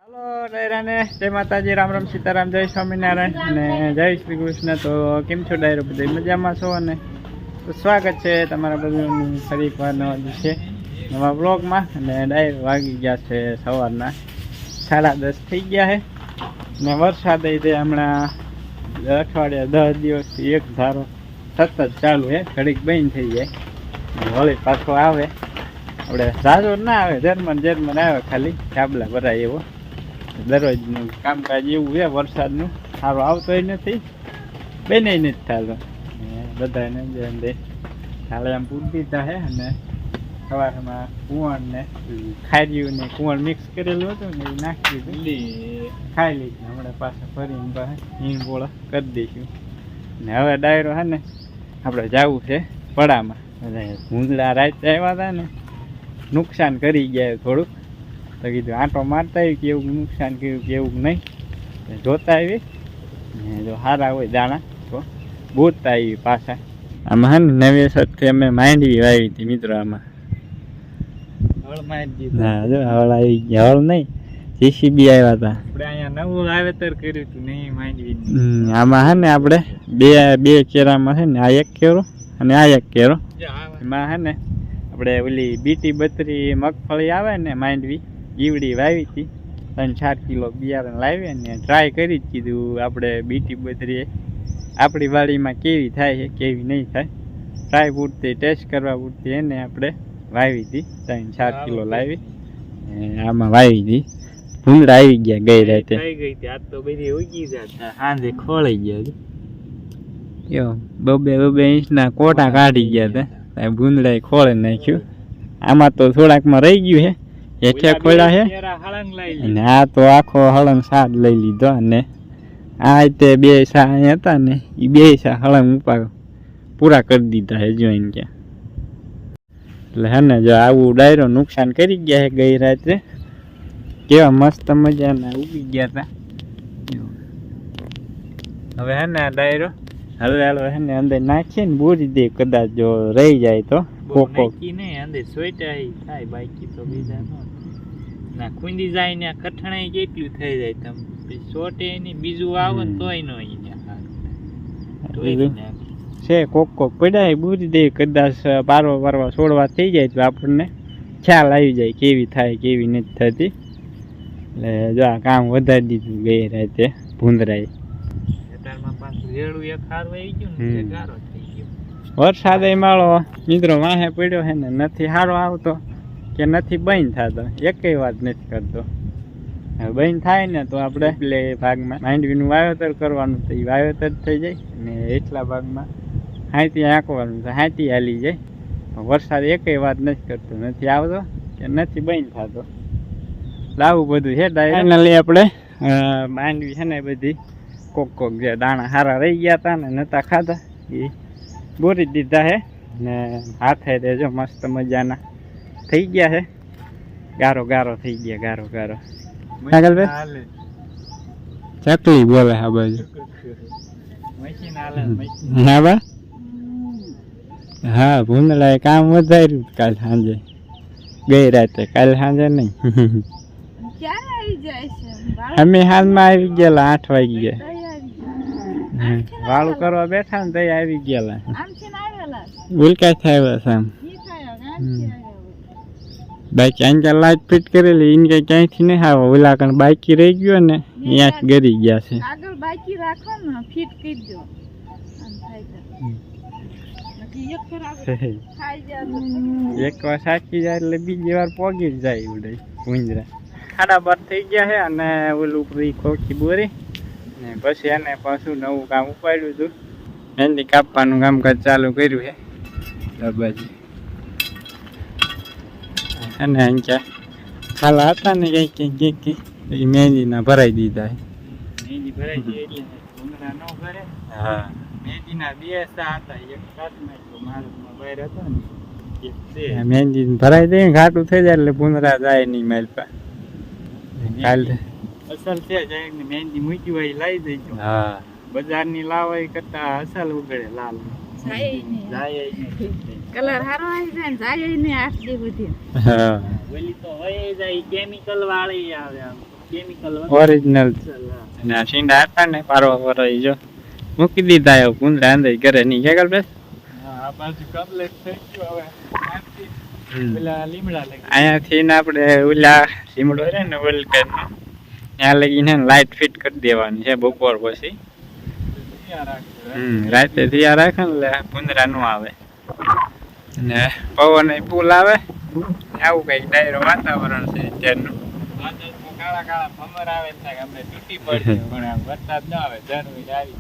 હાલો ડાયરાને જય માતાજી, રામ રામ, સીતારામ, જય સ્વામિનારાયણ અને જય શ્રી કૃષ્ણ. તો કેમ છો ડાયરો? બધા મજામાં છો? અને તો સ્વાગત છે તમારા બધાનું ફરી એકવાર નવા દિવસે નવા બ્લોગમાં. અને ડાયરો વાગી ગયા છે સવારના 10:30 થઈ ગયા છે. ને વરસાદ તે હમણાં અઠવાડિયા 10 દિવસથી એક ધારો સતત ચાલુ છે. ઘડીક બંધ થઈ જાય વળી પાછો આવે. આપણે ઝાઝો ના આવે, જર્મન આવે, ખાલી ચાબલા ભરાય એવો. દરરોજનું કામકાજ એવું છે. વરસાદનું સારો આવતોય નથી, બેને નથી થતો. બધાને જે હાલે આમ પૂરી દીધા છે. અને સવારમાં કુવણ ને ખાર્યું ને કુવણ મિક્સ કરેલું હતું ને એ નાખી દીધું, ખાઈ લીધું. હમણાં પાછા ફરીને હિંગ ગોળા કરી દઈશું. ને હવે ડાયરો છે ને આપણે જવું છે પડામાં. ભૂંગળા રાતે આવ્યા હતા ને, નુકસાન કરી ગયા થોડુંક. તો કીધું આંટો મારતા આવ્યું કે એવું નુકસાન કર્યું કે એવું નહીં, જોતા આવી. ને જો સારા હોય દાણા તો ગોતતા આવી પાછા. આમાં હે ને નવેસરથી અમે માંડવી વાવી હતી મિત્રો. આમાં હા જો હળ આવી ગયા. હળ નહીં, જીસીબી આવ્યા હતા. આપણે અહીંયા નવું વાવેતર કર્યું હતું નહીં માંડવી. આમાં હે ને આપણે બે કેરામાં છે ને આ એક કેરો અને આ એક કેરો. એમાં હે ને આપણે ઓલી બીટી બત્રી મગફળી આવે ને માંડવી, ઈવડી વાવી હતી. 3-4 કિલો બિયારણ લાવી અને ટ્રાય કરી જ કીધું આપણે બીટી બત્રી આપણી વાડીમાં કેવી થાય છે કેવી નહીં થાય, ટ્રાય પૂરતી ટેસ્ટ કરવા પૂરતી એને આપણે વાવી હતી. 3-4 કિલો લાવી આમાં વાવી હતી. ભૂંગળા આવી ગયા ગઈ રાતે. આજ તો બધી ઉગી જાય, સાંજે ખોળાઈ ગયા. બબે ઇંચના કોટા કાઢી ગયા હતા. ભૂંગળા ખોળે નાખ્યું. આમાં તો થોડાકમાં રહી ગયું છે, હેઠે ખોળ્યા છે. અને આ તો આખો હળંગ સાદ લઈ લીધો. અને આ તે 2 સા હતા ને એ 2 સા હળંગ ઉપા પૂરા કરી દીધા છે જોઈને ક્યાં. એટલે હે ને જો આવું ડાયરો નુકસાન કરી ગયા છે ગઈ રાત્રે. કેવા મસ્ત મજાના ઉગી ગયા હતા. હવે હે ને આ ડાયરો હાલો હે ને અંદર નાખીએ ને બોરી દે, કદાચ જો રહી જાય તો. કોકો અંદર સોઈટા થાય, બાકી તો બીજા ના ખૂંદી જાય ને કઠણાઈ કેટલું થઈ જાય. તમે સોટે ની બીજું આવે ને તોય નો છે. કોક પડ્યા બોરી દે, કદાચ પારવા છોડવા થઈ જાય તો આપણને ખ્યાલ આવી જાય કેવી થાય કેવી નથી થતી. એટલે જો આ કામ વધારી દીધું ગઈ રાતે ભૂંદરાય. વરસાદ માળો મિત્રો વાહે પડ્યો છે ને, નથી સારો આવતો કે નથી બંધ થતો, એકેય વાત નથી કરતો. બંધ થાય ને તો આપણે એટલે ભાગમાં માંડવીનું વાવેતર કરવાનું તો એ વાવેતર થઈ જાય. ને એટલા ભાગમાં હાથી આંકવાનું તો હાથી હાલી જાય. વરસાદ એકેય વાત નથી કરતો, નથી આવતો કે નથી બંધ થતો. લાવું બધું છે ડાયરેક્ટલી આપણે માંડવી છે ને બધી કોક જે દાણા સારા રહી ગયા હતા ને નતા ખાધા એ બોરી દીધા છે. ને હાથે જો મસ્ત મજાના થઈ ગયા છે. ગારો થઈ ગયા, ગારો. ચકલી બોલે આ બાજુ. હા ભૂંદળાએ કામ વધાર્યું કાલ સાંજે, ગઈ રાતે. કાલ સાંજે નહીં, અમે હાલમાં આવી ગયેલા 8 વાગી ગયા. વાળું કરવા બેઠા ને તઈ આવી ગયેલા. ઉલકા થાય આમ. બાકી અહીંયા લાઈટ ફિટ કરેલી એને કઈ ક્યાંયથી નહીં આવે. ઓલા કણ બાકી રહી ગયો ને અહીંયા ગરી ગયા છે. એક વાર સાચી જાય એટલે બીજી વાર પોગી જ જાય. ઉડે ભૂંજરા 12:30 થઈ ગયા છે. અને ઓલું ખોખી બોરી ને પછી એને પાછું નવું કામ ઉપાડ્યું હતું. મહેંદી કાપવાનું કામકાજ ચાલુ કર્યું છે દરબાજી. અને અહીંયા ખાલા હતા ને કંઈક એ મહેંદીના ભરાઈ દીધા છે. મહેંદી ભરાઈ ગઈ એટલે ભૂંગળા ન ભરે. હા મહેંદીના 2 સા હતા, એક કાચમાં તો માલમાં બહાર હતો ને એક મહેંદી ભરાઈ દે ઘાટું થઈ જાય એટલે ભૂંગળા જાય નહીં માલપા. કાલે અસલ છે જાય ને મહેંદી મૂકી હોય લાવી દેજો. હા બજારની લાવાય કરતા અસલ ઉગડે લાલ જાય કલર હારો આવી જાય ને જાય ને 8 દી સુધી. હા ઓલી તો હોય જાય કેમિકલ વાળી આવે. આમ ઓરિજિનલ અને આ સીંડા હતા ને પારવા વરાઈ જો મૂકી દીધા એવું કુંદરા અંદર ઘરે નહીં કે કલ બેસ અહીંયાથી ને આપણે ઓલા લીમડો છે ને ઓલકેર નો ત્યાં લગીને લાઈટ ફિટ કરી દેવાની છે બપોર પછી રાતે થયા રાખે ને એટલે કુંદરા નો આવે ને પવન પુલ આવે આવું કઈક ડાયરો વાતાવરણ છે અત્યારનું કાળા કાળા ભમર આવે આપણે તૂટી પડશે પણ વરસાદ ન આવે જરૂરી આવી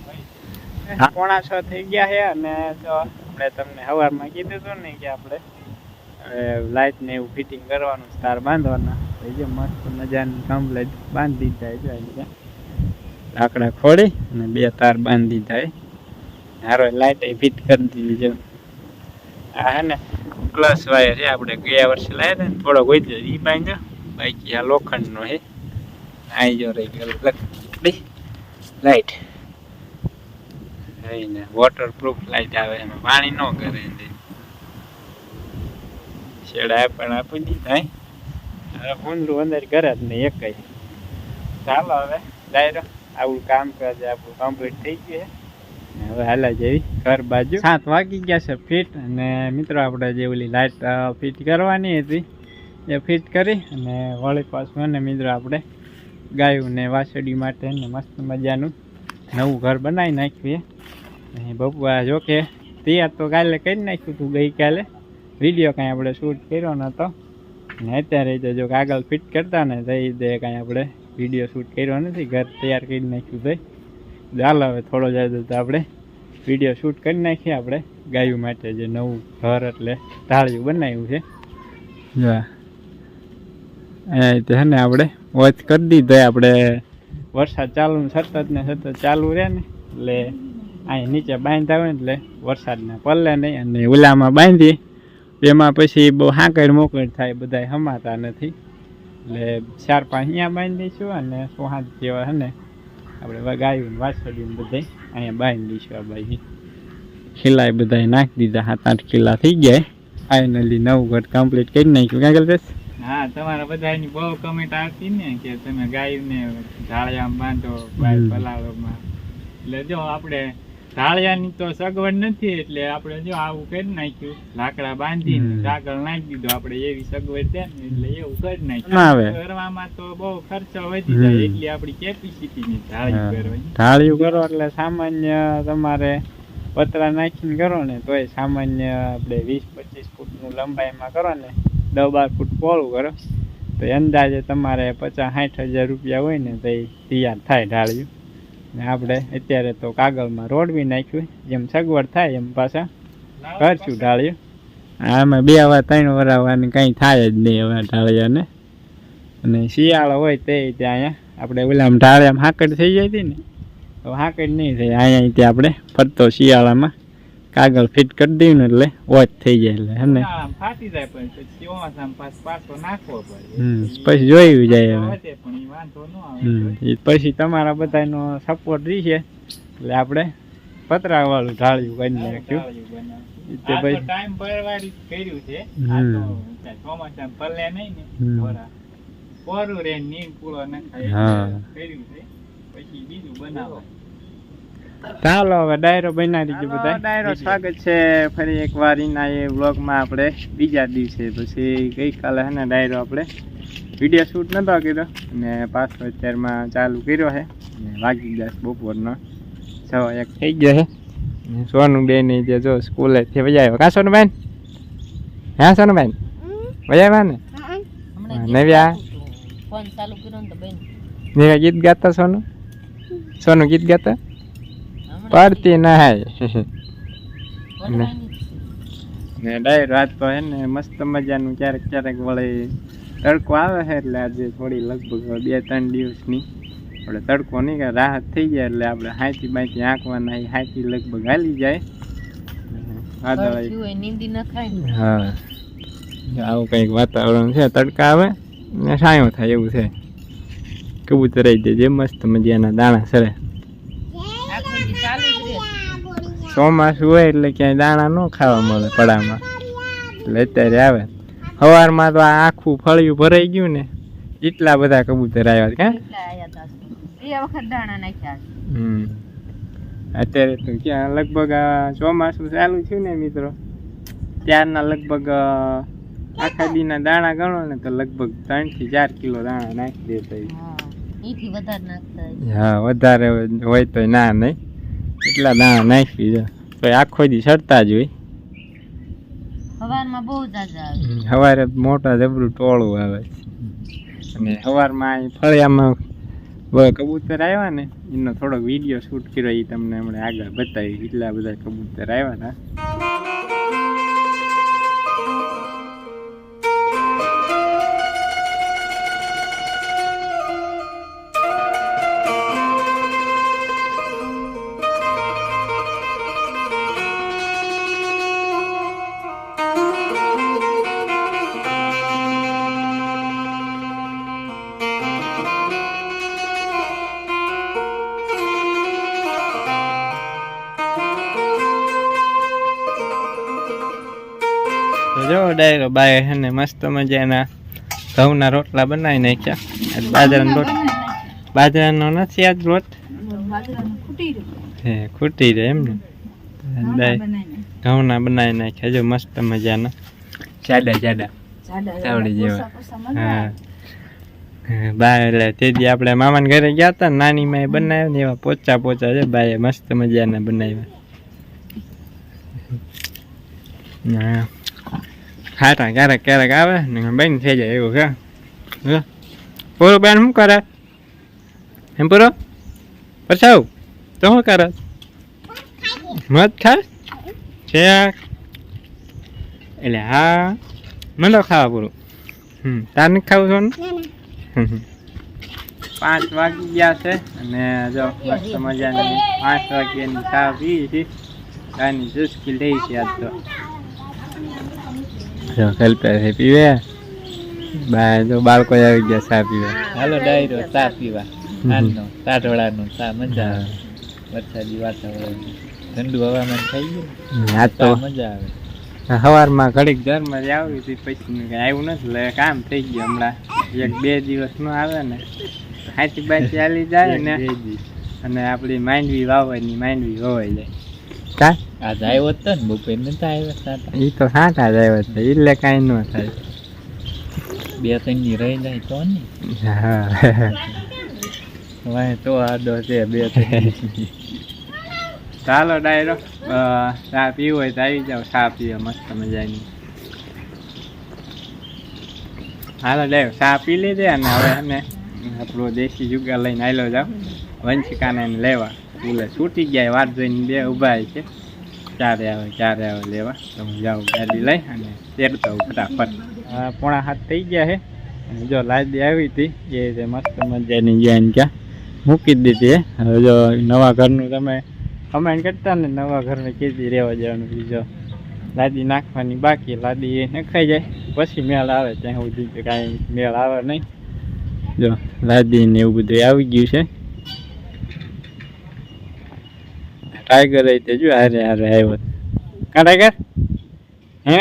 5:45 થઈ ગયા છે અને જો આપણે તમને સવારમાં કીધું હતું ને કે આપણે લાઈટ ને એવું ફિટિંગ કરવાનું તાર બાંધવાના જે મસ્ત મજાની કમ્પ્લેટ બાંધી દીધા છે લાકડા ખોડી અને 2 તાર બાંધી દીધા હારો લાઈટ ફિટ કરી દીધી છે આ હે ને પ્લસ વાયર છે આપણે ગયા વર્ષે લાવ્યા હતા ને થોડો કોઈ ઈ બાંધ્યો બાકી આ લોખંડનો છે આઈ જો રહી ગયો લાઈટ ને વોટરપ્રૂફ લાઈટ આવે એમાં પાણી ન કરે શેડા પણ આપી દીધા હવે ઊંડું અંદર ઘરે જ નહીં એક ચાલો હવે ડાયરો આવું કામ કરજે આપણું કમ્પ્લીટ થઈ ગયું છે હવે હાલા જેવી ઘર બાજુ 7 વાગી ગયા છે ફિટ અને મિત્રો આપણે જે ઓલી લાઈટ ફિટ કરવાની હતી એ ફિટ કરી અને વળી પાછું ને મિત્રો આપણે ગાયું ને વાસળી માટે ને મસ્ત મજાનું નવું ઘર બનાવી નાખ્યું છે બપુઆ જોકે તૈયાર તો કાલે કરી નાખ્યું હતું ગઈકાલે વિડીયો કાંઈ આપણે શૂટ કર્યો નહોતો ને અત્યારે તો જો કાગળ ફિટ કરતા ને તો દે કાંઈ આપણે વિડીયો શૂટ કર્યો નથી ઘર તૈયાર કરી નાખ્યું તો ચાલો હવે થોડો જાય તો આપણે વિડીયો શૂટ કરી નાખીએ આપણે ગાયું માટે જે નવું ઘર એટલે ઢાળિયું બનાવ્યું છે જો તો હે ને આપણે વોચ કરી દીધો આપણે વરસાદ ચાલુ સતત ને સતત ચાલુ રહે ને એટલે અહીં નીચે બાંધતા હોય ને એટલે વરસાદને પલ્લે નહીં અને ઓલામાં બાંધી એમાં પછી બહુ હાંકડ મોકડ થાય બધા હમાતા નથી એટલે 4-5 અહીંયા બાંધી દઈશું અને 6-7 જેવા હે ને આપણે ગાયું વાછળ્યું બધા અહીંયા બાંધી દઈશું આ બાજુ ખીલા બધા નાખી દીધા 7-8 ખીલા થઈ ગયા ફાઇનલી નવું ઘર કમ્પ્લીટ કરી નાખ્યું ક્યાં ગયેલ હા તમારા બધાની બહુ કમેન્ટ આવતી ને કે તમે ગાયને ઢાળિયામાં બાંધો પલાળોમાં એટલે જો આપણે ઢાળિયાની તો સગવડ નથી એટલે આપણે જો આવું કરી નાખ્યું લાકડા બાંધીને કાગળ નાખી દીધો આપણે એવી સગવડ છે ને એટલે એવું કરી નાખ્યું કરવામાં તો બહુ ખર્ચો વધી જાય એટલે આપણી કેપેસિટી ની ઢાળિયું કરો એટલે સામાન્ય તમારે પતરા નાખીને કરો ને તોય સામાન્ય આપણે 20-25 ફૂટનું લંબાઈમાં કરો ને 10-12 ફૂટ પહોળું કરો તો અંદાજે તમારે 50-60 હજાર રૂપિયા હોય ને તો એ તૈયાર થાય ઢાળિયું ને આપણે અત્યારે તો કાગળમાં રોડવી નાખ્યું જેમ સગવડ થાય એમ પાછા કરશું ઢાળિયું આમાં 2 વાર 3 વાર આવવાની કંઈ થાય જ નહીં હવે ઢાળિયાને અને શિયાળો હોય તે ત્યાં અહીંયા આપણે ઓલામાં ઢાળિયામાં હાકડ થઈ જાય હતી ને તો હાકડ નહીં થાય અહીંયા ત્યાં આપણે ફરતો શિયાળામાં કાગળ ફિટ કરી દઈએ ને એટલે વોચ થઈ જાય એટલે હે ને ફાટી જાય પછી જોયું જાય હવે પછી તમારા બધાનો સપોર્ટ રહેશે એટલે આપણે પતરા વાળું ઢાળિયું કરી નાખ્યું ટાઈમ ભરવારી કર્યું છે ચોમાસા પલ્લે નહીં ને કોરું રે નીમ પૂરો નખાય કર્યું છે પછી બીજું બનાવો ચાલો હવે ડાયરો બનાવી દીધો બધા ડાયરો સ્વાગત છે ફરી એકવાર એના એ વ્લોગમાં આપણે બીજા દિવસે પછી ગઈકાલે હે ને ડાયરો આપણે વિડીયો શૂટ નતો કર્યો અને પાછો અત્યારમાં ચાલુ કર્યો છે અને વાગી ગયા બપોરનો 1:06 થઈ ગયો છે સોનું બેન જે જો સ્કૂલેથી વજાવ્યો કા સોનું બેન હા સોનું બેન વજાવ્યા ને નવ્યા ફોન ચાલુ કર્યો ને તો બેન નવ્યા ગીત ગાતા સોનું ગીત ગાતા પડતી ના ને ડાયરો રાત તો હે ને મસ્ત મજાનું ક્યારેક વળી તડકો આવે છે એટલે આજે થોડી લગભગ 2-3 દિવસની આપણે તડકો નહીં કે રાહત થઈ જાય એટલે આપણે હાથી બાથી આંકવાના હાથી લગભગ હાલી જાય હા આવું કંઈક વાતાવરણ છે તડકા આવે ને છાંયો થાય એવું છે કબૂતર રહી દે જે મસ્ત મજાના દાણા સરે ચોમાસું હોય એટલે ક્યાંય દાણા ન ખાવા મળે પડામાં એટલે અત્યારે આવે સવારમાં તો આ આખું ફળિયું ભરાઈ ગયું ને એટલા બધા કબૂતર આવ્યા ક્યાં એટલા આયા હતા એ વખત દાણા નાખ્યા અત્યારે તો ક્યાં લગભગ આ ચોમાસું ચાલુ થયું ને મિત્રો ત્યારના લગભગ આખા દીના દાણા ગણો ને તો લગભગ 3 થી 4 કિલો દાણા નાખી દેતા એથી વધારે નાખતા હા વધારે હોય તો ના નહીં એટલા દાણા નાખી દે તો આખો દી સડતા જ હોય સવારમાં બહુ જાજા આવે સવારે મોટા જબરું ટોળું આવે અને સવારમાં ફળિયામાં કબૂતર આવ્યા ને એનો થોડોક વિડીયો શૂટ કર્યો એ તમને હમણાં આગળ બતાવી એટલા બધા કબૂતર આવ્યા હતા જો ડાયરો બાય હે ને મસ્ત મજાના ઘઉંના રોટલા બનાવી નાખ્યા બાજરાનો નથી આજ રોટ ખૂટી રહે એમ ને ઘઉંના બનાવી નાખ્યા જો મસ્ત મજાના જાડા ચાવડી જેવા હા બાય એટલે તે દી આપણે મામાને ઘરે ગયા હતા નાની માએ બનાવ્યા ને એવા પોચા છે બાએ મસ્ત મજાના બનાવ્યા ખાટા ક્યારેક આવે ને બંધ થઈ જાય એવું કે પૂરો બેન શું કરે એમ પૂરો પરસાવ તો શું કરે મત ખાય છે એટલે હા મને ખાવા પૂરું તાર નથી ખાવું છો ને 5 વાગી ગયા છે અને જો મસ્ત મજાની 5 વાગ્યાની ચા પી છે ચાની ચુસ્કી લઈ છે આજ તો જો કલ્પે પીવે બાય તો બાળકો આવી ગયા ચા પીવા હાલો ડાયરો ચા પીવા આજનો ટાઢોળાનો ચા મજા આવે વરસાદી વાતાવરણ ઠંડુ હવામાન થઈ ગયું આ તો મજા આવે સવારમાં ઘડીક ઘરમાં આવી હતી પછી આવ્યું નથી એટલે કામ થઈ ગયું હમણાં 1-2 દિવસ નો આવે ને હાથી બાથી ચાલી જાય ને અને આપણી માંડવી વાવવાની માંડવી વવાઈ જાય કા આજ આવ્યો હતો ને બપોર નતા આવ્યા એ તો સાટા જ આવ્યો છે એટલે કાંઈ ન થાય 2-3 દી રહી જાય તો ને હા વાય તો આડો છે 2-3 ચાલો ડાયરો ચા પીવું હોય તો આવી જાઓ ચા પીવા મસ્ત મજાની હાલો ડાયરો ચા પી લીધે અને હવે એને આપણો દેશી જુગાર લઈને આવેલો જાવ વંશિકાને લેવા એટલે છૂટી ગયા વાત જોઈને 2 ઊભા છે ચારે આવે લેવા તમે જાઓ ગાડી લઈ અને તેડતો ફટાફટ 6:30 થઈ ગયા છે અને જો લાદી આવી હતી એ મસ્ત મજાની જ્યાં ક્યાં મૂકી દીધી હવે જો નવા ઘરનું તમે કમેન્ટ કરતા ને નવા ઘરને કીધી રહેવા જવાનું જો લાદી નાખવાની બાકી લાદી નખાઈ જાય પછી મેળ આવે ત્યાં સુધી કાંઈ મેળ આવે નહીં જો લાદી ને એવું બધું આવી ગયું છે ટાઈગર તે જો હારે આવ્યો કા ટાઈગર હે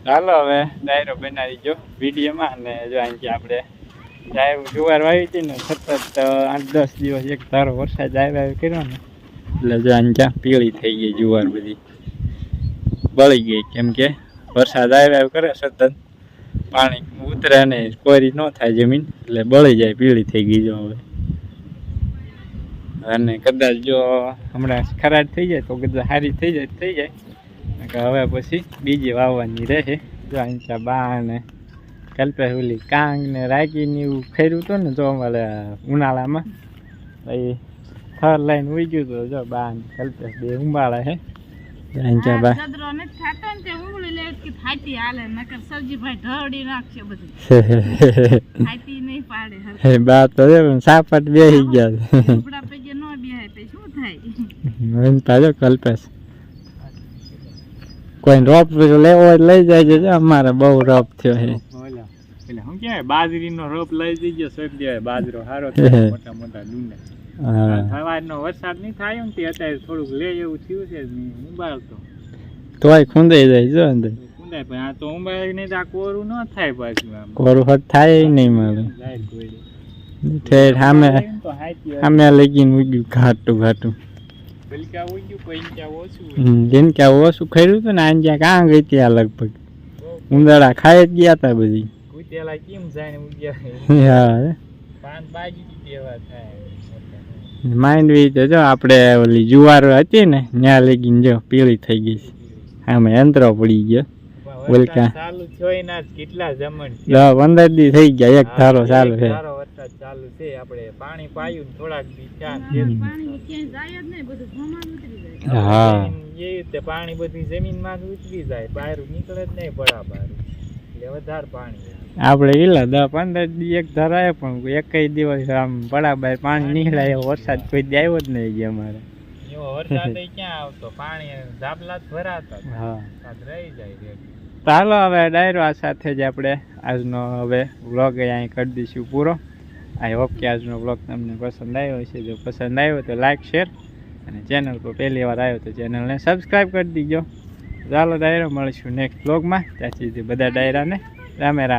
ચાલો હવે ડાયરો બનાવી જો વિડીયોમાં અને જો અહીંથી આપણે જુવાર વાવી હતી ને સતત 8-10 દિવસ એક ધારો વરસાદ આવ્યો કર્યો ને એટલે જો અહીંયા પીળી થઈ ગઈ જુવાર બધી બળી ગઈ કેમ કે વરસાદ આવ્યો કરે સતત પાણી ઉતરે ને કોરી ન થાય જમીન એટલે બળી જાય પીળી થઈ ગઈ જો હવે અને કદાચ જો હમણાં ખરાબ થઈ જાય તો કદાચ સારી થઈ જાય હવે પછી બીજી વાવવાની રહે જો અહીંયા બા ને કલ્પે ઓલી કાંગ ને રાખીને એવું ખેર્યું હતું ને તો અમારે ઉનાળામાં પછી થર લઈને ઉઈ ગયું હતું જો બા ને કલ્પે 2 ઉંબાળા હે અહીંયા બા બા તો સાપટ બેસી ગયા કલ્પેશ કોઈ રોપ લેવો લઈ જાય છે અમારે બહુ રોપ થયો છે એટલે શું કહેવાય બાજરીનો રોપ લઈ જઈએ સોંપ દેવાય બાજરો સારો મોટા મોટા ડુંડા સવારનો વરસાદ નહીં થાય ને તે અત્યારે થોડુંક લે એવું થયું છે ઉબાડતો તોય ખૂંદાઈ જાય જો અંદર ઉંડાય પણ આ તો ઉંબાઈ ને આ કોરું ન થાય પાછું આમ કોરું હદ થાય નહીં મારે જાય કોઈ ઠેર સામે તો હાચી સામે લગીને ઉગ્યું ઘાટું બલકા ઉગ્યું કોઈ ત્યાં ઓછું જેમ કે આ ઓછું ખર્યું હતું ને આંજ્યા કાં ગઈ ત્યાં લગભગ ઉંદરડા ખાઈ જ ગયા હતા બધી કુતેલા કેમ જાય ને ઉગ્યા હા પાન બાજી તેવા થાય માંડવી તો જો આપણે ઓલી જુવાર હતી ને ત્યાં લગીને જો પીળી થઈ ગઈ છે આમે યંત્રો પડી ગયો બોલકા ચાલુ થયો ના કેટલા જમણ 10-15 દી થઈ ગયા એક ધારો ચાલુ છે સારો વરસાદ ચાલુ છે આપણે પાણી પાયું ને થોડાક દી ચાર હા એ રીતે પાણી બધી જમીનમાં જ ઉતરી જાય બહાર નીકળે જ નહીં બરાબર એટલે વધારે પાણી આપણે એલા 10-15 દી એક ધરાય પણ એકય દિવસ આમ બરાબર પાણી નીકળાય એવો વરસાદ કોઈ દી આવ્યો જ નહીં ગયા અમારે એવો વરસાદ ક્યાં આવતો પાણી ધાબલા જ ભરાતા હા વરસાદ રહી જાય ચાલો હવે ડાયરો આ સાથે જ આપણે આજનો હવે વ્લોગ અહીં કરી દઈશું પૂરો આઈ હોપ કે આજનો વ્લોગ તમને પસંદ આવ્યો છે જો પસંદ આવ્યો તો લાઈક શેર અને ચેનલ પર પહેલી વાર આવ્યો તો ચેનલને સબસ્ક્રાઈબ કરી દીજો ચાલો ડાયરો મળીશું નેક્સ્ટ વ્લોગમાં ત્યાં સુધી બધા ડાયરાને રામે રામ